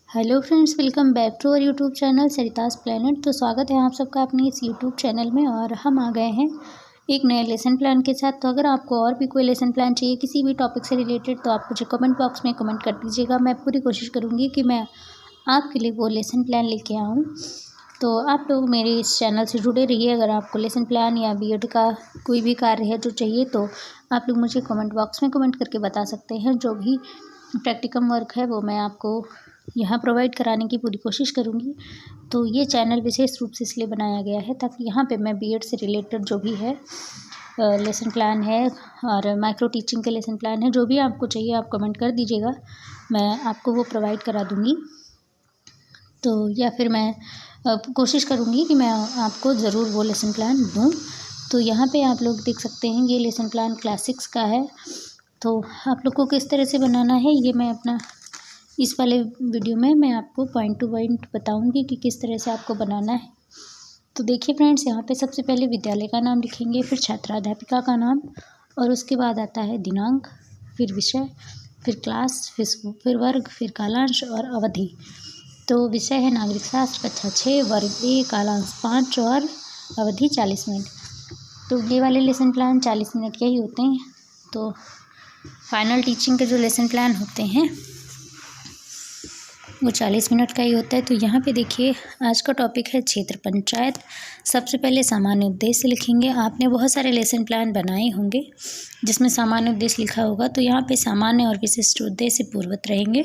Hello friends, welcome back to our YouTube channel Sarita's Planet. तो स्वागत है आप सबका अपने इस यूट्यूब चैनल में। और हम आ गए हैं एक नए लेसन प्लान के साथ। तो अगर आपको और भी कोई लेसन प्लान चाहिए किसी भी टॉपिक से रिलेटेड तो आप मुझे कमेंट बॉक्स में कमेंट कर दीजिएगा। मैं पूरी कोशिश करूँगी कि मैं आपके लिए वो लेसन प्लान लेके आऊँ। तो आप लोग मेरे इस चैनल से जुड़े रहिए। अगर आपको लेसन प्लान या बीएड का कोई भी कार्य है जो चाहिए तो आप लोग मुझे कमेंट बॉक्स में कमेंट करके बता सकते हैं। जो भी प्रैक्टिकम वर्क है वो मैं आपको यहाँ प्रोवाइड कराने की पूरी कोशिश करूँगी। तो ये चैनल विशेष रूप से इसलिए बनाया गया है ताकि यहाँ पे मैं बीएड से रिलेटेड जो भी है लेसन प्लान है और माइक्रो टीचिंग के लेसन प्लान है, जो भी आपको चाहिए आप कमेंट कर दीजिएगा, मैं आपको वो प्रोवाइड करा दूँगी। तो या फिर मैं कोशिश करूँगी कि मैं आपको ज़रूर वो लेसन प्लान दूँ। तो यहाँ पे आप लोग देख सकते हैं ये लेसन प्लान क्लास 6 का है। तो आप लोग को किस तरह से बनाना है ये मैं अपना इस वाले वीडियो में मैं आपको पॉइंट टू पॉइंट बताऊंगी कि किस तरह से आपको बनाना है। तो देखिए फ्रेंड्स, यहाँ पे सबसे पहले विद्यालय का नाम लिखेंगे, फिर छात्राध्यापिका का नाम और उसके बाद आता है दिनांक, फिर विषय, फिर क्लास, फिर वर्ग, फिर कालांश और अवधि। तो विषय है नागरिक शास्त्र कक्षा 6, वर्ग 1, कालांश 5 और अवधि 40 मिनट। तो ये वाले लेसन प्लान 40 मिनट के ही होते हैं। तो फाइनल टीचिंग के जो लेसन प्लान होते हैं वो 40 मिनट का ही होता है। तो यहाँ पे देखिए आज का टॉपिक है क्षेत्र पंचायत। सबसे पहले सामान्य उद्देश्य लिखेंगे। आपने बहुत सारे लेसन प्लान बनाए होंगे जिसमें सामान्य उद्देश्य लिखा होगा। तो यहाँ पे सामान्य और विशिष्ट उद्देश्य पूर्ववत रहेंगे।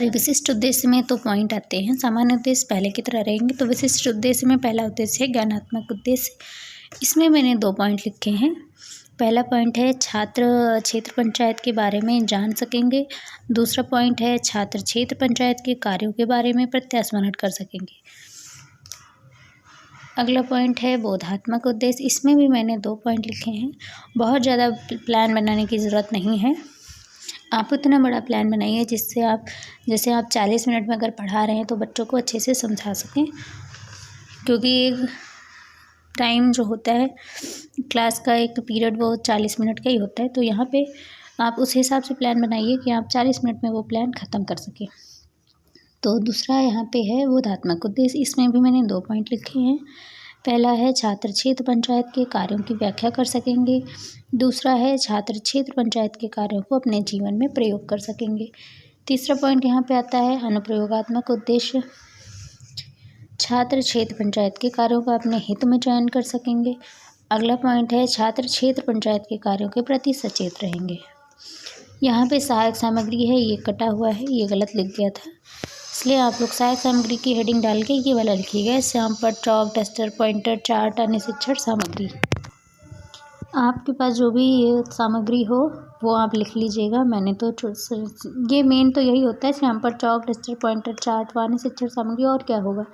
विशिष्ट उद्देश्य में तो पॉइंट आते हैं, सामान्य उद्देश्य पहले की तरह रहेंगे। तो विशिष्ट उद्देश्य में पहला उद्देश्य है ज्ञानात्मक उद्देश्य। इसमें मैंने 2 पॉइंट लिखे हैं। पहला पॉइंट है छात्र क्षेत्र पंचायत के बारे में जान सकेंगे। दूसरा पॉइंट है छात्र क्षेत्र पंचायत के कार्यों के बारे में प्रत्यास्मरण कर सकेंगे। अगला पॉइंट है बोधात्मक उद्देश्य। इसमें भी मैंने 2 पॉइंट लिखे हैं। बहुत ज़्यादा प्लान बनाने की ज़रूरत नहीं है। आप उतना बड़ा प्लान बनाइए जिससे आप जैसे आप 40 मिनट में अगर पढ़ा रहे हैं तो बच्चों को अच्छे से समझा सकें, क्योंकि एक टाइम जो होता है क्लास का एक पीरियड वो 40 मिनट का ही होता है। तो यहाँ पे आप उस हिसाब से प्लान बनाइए कि आप 40 मिनट में वो प्लान ख़त्म कर सकें। तो दूसरा यहाँ पे है बोधात्मक उद्देश्य। इसमें भी मैंने 2 पॉइंट लिखे हैं। पहला है छात्र क्षेत्र पंचायत के कार्यों की व्याख्या कर सकेंगे। दूसरा है छात्र क्षेत्र पंचायत के कार्यों को अपने जीवन में प्रयोग कर सकेंगे। तीसरा पॉइंट यहाँ पे आता है अनुप्रयोगात्मक उद्देश्य। छात्र क्षेत्र पंचायत के कार्यों का अपने हित में चयन कर सकेंगे। अगला पॉइंट है छात्र क्षेत्र पंचायत के कार्यों के प्रति सचेत रहेंगे। यहाँ पे सहायक सामग्री है, ये कटा हुआ है, ये गलत लिख गया था, इसलिए आप लोग सहायक सामग्री की हेडिंग डाल के ये वाला लिखिएगा। श्याम पर चौक, डस्टर, पॉइंटर, चार्ट, अन्य शिक्षण सामग्री। आपके पास जो भी ये सामग्री हो वो आप लिख लीजिएगा। मैंने तो ये मेन तो यही होता है, श्याम पर चौक, डस्टर, पॉइंटर, चार्ट, अन्य शिक्षण सामग्री, और क्या होगा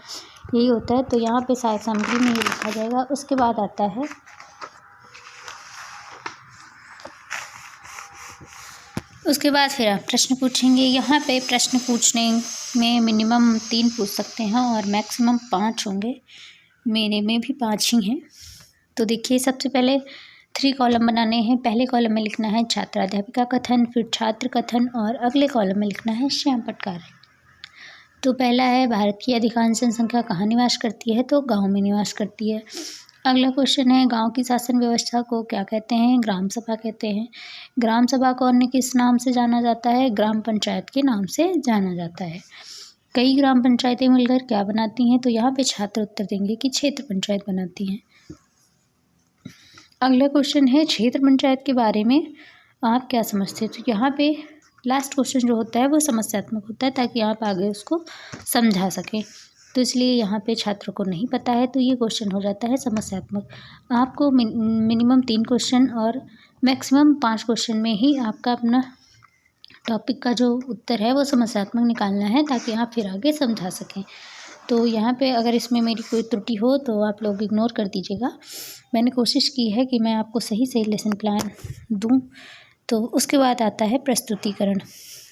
यही होता है। तो यहाँ पे सहायक सामग्री में ही लिखा जाएगा। उसके बाद आता है उसके बाद फिर आप प्रश्न पूछेंगे। यहाँ पे प्रश्न पूछने में मिनिमम 3 पूछ सकते हैं और मैक्सिमम 5 होंगे। मेरे में भी 5 ही हैं। तो देखिए सबसे पहले 3 कॉलम बनाने हैं। पहले कॉलम में लिखना है छात्राध्यापिका कथन, फिर छात्र कथन और अगले कॉलम में लिखना है श्यामपट्ट कार्य। तो पहला है भारत की अधिकांश जनसंख्या कहाँ निवास करती है? तो गाँव में निवास करती है। अगला क्वेश्चन है गांव की शासन व्यवस्था को क्या कहते हैं? ग्राम सभा कहते हैं। ग्राम सभा को अन्य किस नाम से जाना जाता है? ग्राम पंचायत के नाम से जाना जाता है। कई ग्राम पंचायतें मिलकर क्या बनाती हैं? तो यहाँ पे छात्र उत्तर देंगे कि क्षेत्र पंचायत बनाती हैं। अगला क्वेश्चन है क्षेत्र पंचायत के बारे में आप क्या समझते हैं? तो यहाँ पे लास्ट क्वेश्चन जो होता है वो समस्यात्मक होता है ताकि आप आगे उसको समझा सकें। तो इसलिए यहाँ पे छात्र को नहीं पता है तो ये क्वेश्चन हो जाता है समस्यात्मक। आपको मिनिमम 3 क्वेश्चन और मैक्सिमम 5 क्वेश्चन में ही आपका अपना टॉपिक का जो उत्तर है वो समस्यात्मक निकालना है ताकि आप फिर आगे समझा सकें। तो यहाँ पे अगर इसमें मेरी कोई त्रुटि हो तो आप लोग इग्नोर कर दीजिएगा। मैंने कोशिश की है कि मैं आपको सही सही लेसन प्लान दूँ। तो उसके बाद आता है प्रस्तुतिकरण।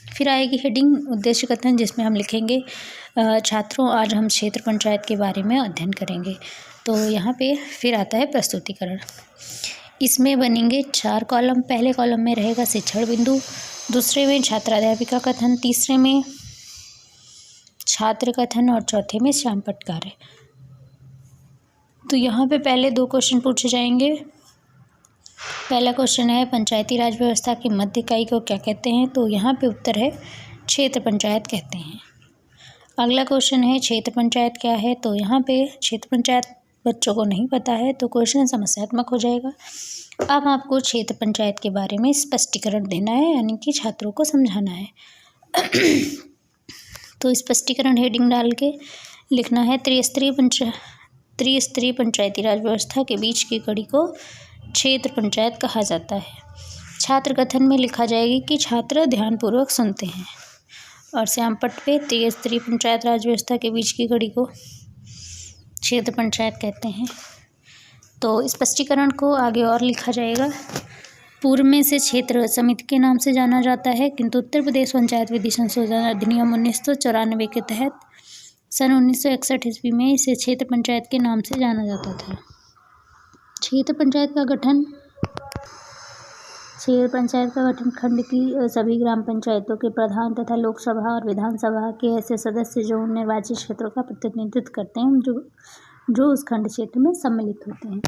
फिर आएगी हेडिंग उद्देश्य कथन, जिसमें हम लिखेंगे छात्रों आज हम क्षेत्र पंचायत के बारे में अध्ययन करेंगे। तो यहाँ पे फिर आता है प्रस्तुतिकरण। इसमें बनेंगे 4 कॉलम। पहले कॉलम में रहेगा शिक्षण बिंदु, दूसरे में छात्राध्यापिका कथन, तीसरे में छात्र कथन और चौथे में श्यामपट्ट कार्य। तो यहाँ पे पहले 2 क्वेश्चन पूछे जाएंगे। पहला क्वेश्चन है पंचायती राज व्यवस्था की मध्य इकाई को क्या कहते हैं, तो यहाँ पे उत्तर है क्षेत्र पंचायत कहते हैं। अगला क्वेश्चन है क्षेत्र पंचायत क्या है, तो यहाँ पे क्षेत्र पंचायत बच्चों को नहीं पता है तो क्वेश्चन समस्यात्मक हो जाएगा। अब आपको क्षेत्र पंचायत के बारे में स्पष्टीकरण देना है, यानी कि छात्रों को समझाना है। तो स्पष्टीकरण हेडिंग डाल के लिखना है त्रिस्तरीय पंचायती राज व्यवस्था के बीच की कड़ी को क्षेत्र पंचायत कहा जाता है। छात्र कथन में लिखा जाएगी कि छात्र ध्यानपूर्वक सुनते हैं, और श्यामपट्ट पे त्रिस्तरीय पंचायत राज व्यवस्था के बीच की कड़ी को क्षेत्र पंचायत कहते हैं। तो स्पष्टीकरण को आगे और लिखा जाएगा। पूर्व में से क्षेत्र समिति के नाम से जाना जाता है, किंतु उत्तर प्रदेश पंचायत विधि संशोधन अधिनियम 1994 के तहत सन 1961 ईस्वी में इसे क्षेत्र पंचायत के नाम से जाना जाता था। क्षेत्र पंचायत का गठन खंड की सभी ग्राम पंचायतों के प्रधान तथा लोकसभा और विधानसभा के ऐसे सदस्य जो उन निर्वाचित क्षेत्रों का प्रतिनिधित्व करते हैं जो उस खंड क्षेत्र में सम्मिलित होते हैं।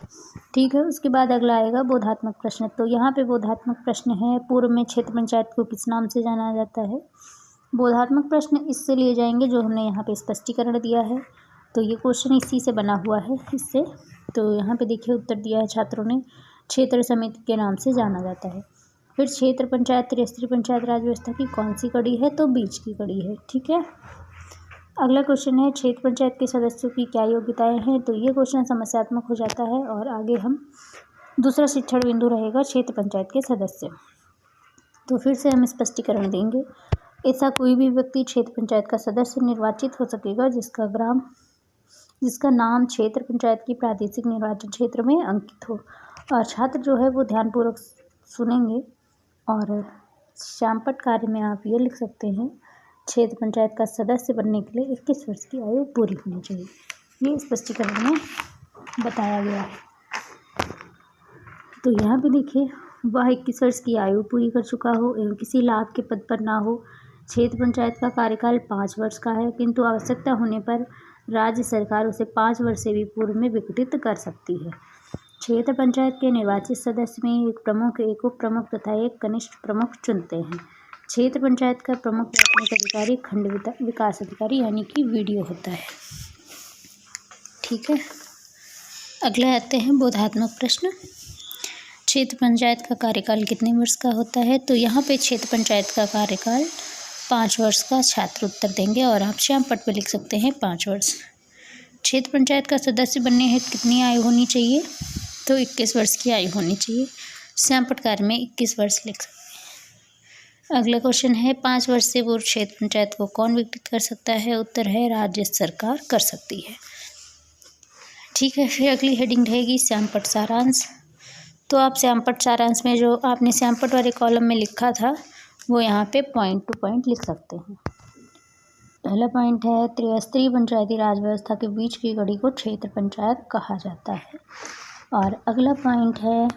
ठीक है, उसके बाद अगला आएगा बोधात्मक प्रश्न। तो यहाँ पे बोधात्मक प्रश्न है, पूर्व में क्षेत्र पंचायत को किस नाम से जाना जाता है। बोधात्मक प्रश्न इससे लिए जाएंगे जो हमने यहाँ पे स्पष्टीकरण दिया है, तो ये क्वेश्चन इसी से बना हुआ है इससे। तो यहाँ पे देखिए उत्तर दिया है छात्रों ने, क्षेत्र समिति के नाम से जाना जाता है। फिर क्षेत्र पंचायत त्रिस्तरीय पंचायत राज व्यवस्था की कौन सी कड़ी है, तो बीच की कड़ी है। ठीक है, अगला क्वेश्चन है क्षेत्र पंचायत के सदस्यों की क्या योग्यताएं हैं, तो ये क्वेश्चन समस्यात्मक हो जाता है। और आगे हम दूसरा शिक्षण बिंदु रहेगा क्षेत्र पंचायत के सदस्य। तो फिर से हम स्पष्टीकरण देंगे। ऐसा कोई भी व्यक्ति क्षेत्र पंचायत का सदस्य निर्वाचित हो सकेगा जिसका नाम क्षेत्र पंचायत की प्रादेशिक निर्वाचन क्षेत्र में अंकित हो। और छात्र जो है वो ध्यानपूर्वक सुनेंगे। और श्यामपट्ट कार्य में आप ये लिख सकते हैं, क्षेत्र पंचायत का सदस्य बनने के लिए 21 वर्ष की आयु पूरी होनी चाहिए। ये स्पष्टीकरण में बताया गया है। तो यहाँ पे देखिए, वह 21 वर्ष की आयु पूरी कर चुका हो एवं किसी लाभ के पद पर ना हो। क्षेत्र पंचायत का कार्यकाल 5 वर्ष का है, किंतु आवश्यकता होने पर राज्य सरकार उसे 5 वर्ष से भी पूर्व में विघटित कर सकती है। क्षेत्र पंचायत के निर्वाचित सदस्य में एक प्रमुख, एक उप प्रमुख तथा एक कनिष्ठ प्रमुख चुनते हैं। क्षेत्र पंचायत का प्रमुख प्रशासनिक अधिकारी खंड विकास अधिकारी यानी कि वीडीओ होता है। ठीक है, अगला आते हैं बोधात्मक प्रश्न। क्षेत्र पंचायत का कार्यकाल कितने वर्ष का होता है, तो यहाँ पे क्षेत्र पंचायत का कार्यकाल 5 वर्ष का छात्र उत्तर देंगे, और आप श्यामपट्ट पे लिख सकते हैं 5 वर्ष। क्षेत्र पंचायत का सदस्य बनने हेतु कितनी आयु होनी चाहिए, तो 21 वर्ष की आयु होनी चाहिए। श्यामपट्ट कार्य में 21 वर्ष लिख सकते हैं। अगला क्वेश्चन है 5 वर्ष से पूर्व क्षेत्र पंचायत को कौन विघटित कर सकता है, उत्तर है राज्य सरकार कर सकती है। ठीक है, फिर अगली हेडिंग रहेगी श्यामपट्ट सारांश। तो आप श्यामपट्ट सारांश में जो आपने श्यामपट्ट वाले कॉलम में लिखा था वो यहाँ पे पॉइंट टू पॉइंट लिख सकते हैं। पहला पॉइंट है त्रिस्तरीय पंचायती राज व्यवस्था के बीच की कड़ी को क्षेत्र पंचायत कहा जाता है। और अगला पॉइंट है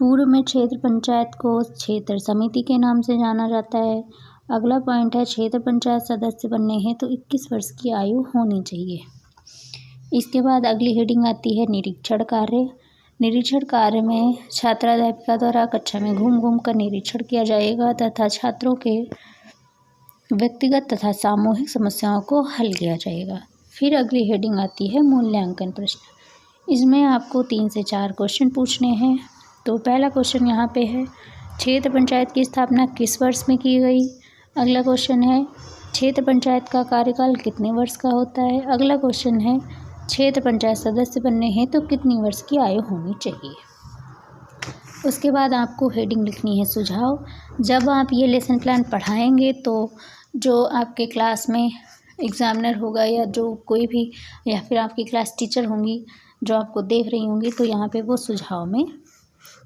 पूर्व में क्षेत्र पंचायत को क्षेत्र समिति के नाम से जाना जाता है। अगला पॉइंट है क्षेत्र पंचायत सदस्य बनने हैं तो 21 वर्ष की आयु होनी चाहिए। इसके बाद अगली हेडिंग आती है निरीक्षण कार्य। निरीक्षण कार्य में छात्राध्यापिका द्वारा कक्षा में घूम घूम कर निरीक्षण किया जाएगा तथा छात्रों के व्यक्तिगत तथा सामूहिक समस्याओं को हल किया जाएगा। फिर अगली हेडिंग आती है मूल्यांकन प्रश्न। इसमें आपको 3 से 4 क्वेश्चन पूछने हैं। तो पहला क्वेश्चन यहाँ पे है क्षेत्र पंचायत की स्थापना किस वर्ष में की गई। अगला क्वेश्चन है क्षेत्र पंचायत का कार्यकाल कितने वर्ष का होता है। अगला क्वेश्चन है क्षेत्र पंचायत सदस्य बनने हैं तो कितनी वर्ष की आयु होनी चाहिए। उसके बाद आपको हेडिंग लिखनी है सुझाव। जब आप ये लेसन प्लान पढ़ाएंगे तो जो आपके क्लास में एग्जामिनर होगा या जो कोई भी या फिर आपकी क्लास टीचर होंगी जो आपको देख रही होंगी तो यहाँ पे वो सुझाव में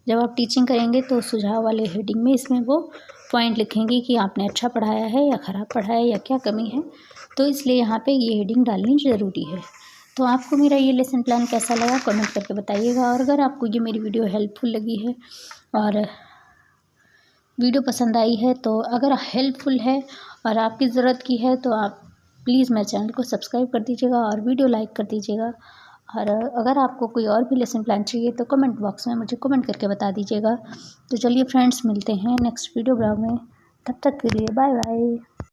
जब आप टीचिंग करेंगे तो सुझाव वाले हेडिंग में इसमें वो पॉइंट लिखेंगे कि आपने अच्छा पढ़ाया है या ख़राब पढ़ाया है या क्या कमी है। तो इसलिए यहाँ पे ये हेडिंग डालनी ज़रूरी है। तो आपको मेरा ये लेसन प्लान कैसा लगा कमेंट करके बताइएगा। और अगर आपको ये मेरी वीडियो हेल्पफुल लगी है और वीडियो पसंद आई है तो अगर हेल्पफुल है और आपकी ज़रूरत की है तो आप प्लीज़ मेरे चैनल को सब्सक्राइब कर दीजिएगा और वीडियो लाइक कर दीजिएगा। और अगर आपको कोई और भी लेसन प्लान चाहिए तो कमेंट बॉक्स में मुझे कमेंट करके बता दीजिएगा। तो चलिए फ्रेंड्स, मिलते हैं नेक्स्ट वीडियो ब्लॉग में। तब तक के लिए बाय बाय।